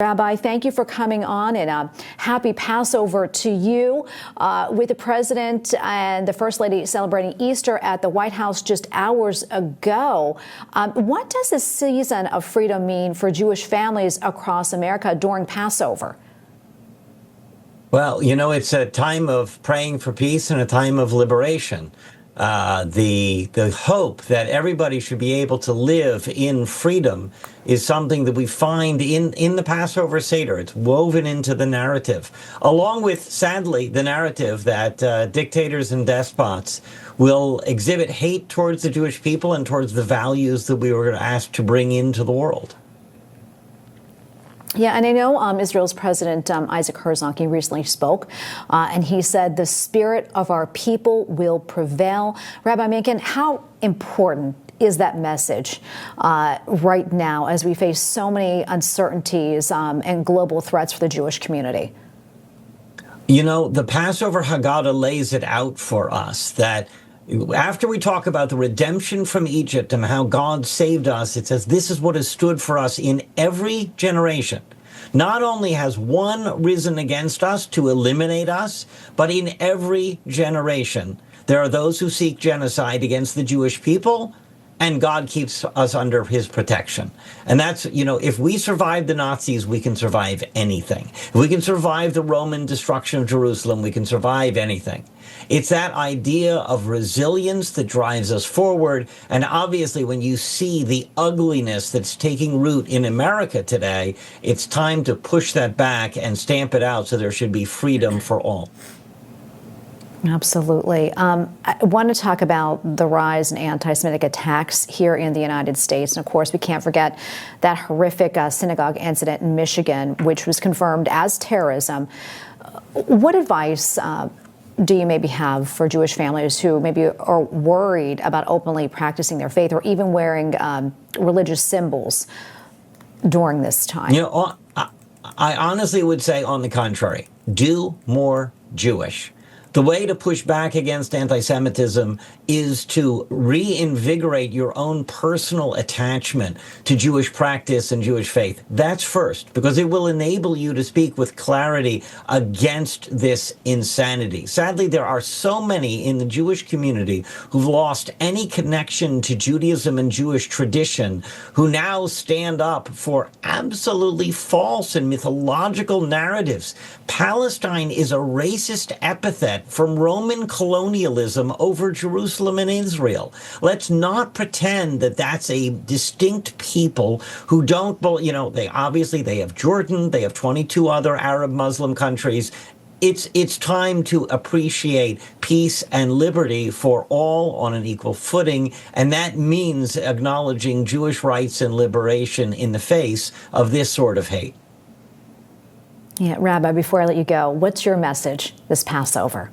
Rabbi, thank you for coming on, and happy Passover to you. With the President and the First Lady celebrating Easter at the White House just hours ago, what does this season of freedom mean for Jewish families across America during Passover? Well, you know, it's a time of praying for peace and a time of liberation. The hope that everybody should be able to live in freedom is something that we find in the Passover Seder. It's woven into the narrative, along with, sadly, the narrative that dictators and despots will exhibit hate towards the Jewish people and towards the values that we were asked to bring into the world. Yeah, and I know Israel's President Isaac Herzog, he recently spoke, and he said the spirit of our people will prevail. Rabbi Menken, how important is that message right now as we face so many uncertainties and global threats for the Jewish community? You know, the Passover Haggadah lays it out for us that after we talk about the redemption from Egypt and how God saved us, it says this is what has stood for us in every generation. Not only has one risen against us to eliminate us, but in every generation, there are those who seek genocide against the Jewish people, and God keeps us under his protection. And that's, you know, if we survive the Nazis, we can survive anything. If we can survive the Roman destruction of Jerusalem, we can survive anything. It's that idea of resilience that drives us forward. And obviously, when you see the ugliness that's taking root in America today, it's time to push that back and stamp it out so there should be freedom for all. Absolutely. I want to talk about the rise in anti-Semitic attacks here in the United States. And of course, we can't forget that horrific synagogue incident in Michigan, which was confirmed as terrorism. What advice do you maybe have for Jewish families who maybe are worried about openly practicing their faith or even wearing religious symbols during this time? You know, I honestly would say, on the contrary, do more Jewish. The way to push back against anti-Semitism is to reinvigorate your own personal attachment to Jewish practice and Jewish faith. That's first, because it will enable you to speak with clarity against this insanity. Sadly, there are so many in the Jewish community who've lost any connection to Judaism and Jewish tradition, who now stand up for absolutely false and mythological narratives. Palestine is a racist epithet from Roman colonialism over Jerusalem and Israel. Let's not pretend that that's a distinct people who don't, you know, they have Jordan, they have 22 other Arab Muslim countries. It's time to appreciate peace and liberty for all on an equal footing, and that means acknowledging Jewish rights and liberation in the face of this sort of hate. Yeah, Rabbi, before I let you go, what's your message this Passover?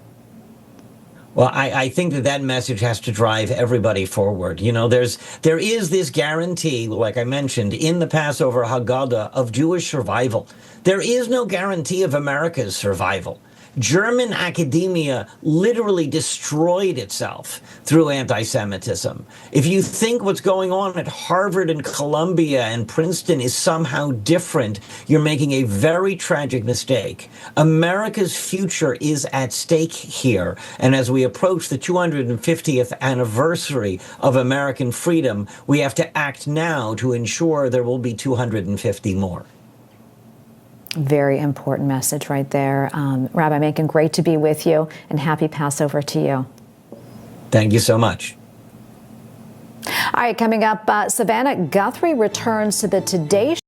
Well, I think that message has to drive everybody forward. You know, there is this guarantee, like I mentioned, in the Passover Haggadah of Jewish survival. There is no guarantee of America's survival. German academia literally destroyed itself through anti-Semitism. If you think what's going on at Harvard and Columbia and Princeton is somehow different, you're making a very tragic mistake. America's future is at stake here. And as we approach the 250th anniversary of American freedom, we have to act now to ensure there will be 250 more. Very important message right there. Rabbi Menken, great to be with you, and happy Passover to you. Thank you so much. All right, coming up, Savannah Guthrie returns to the Today Show.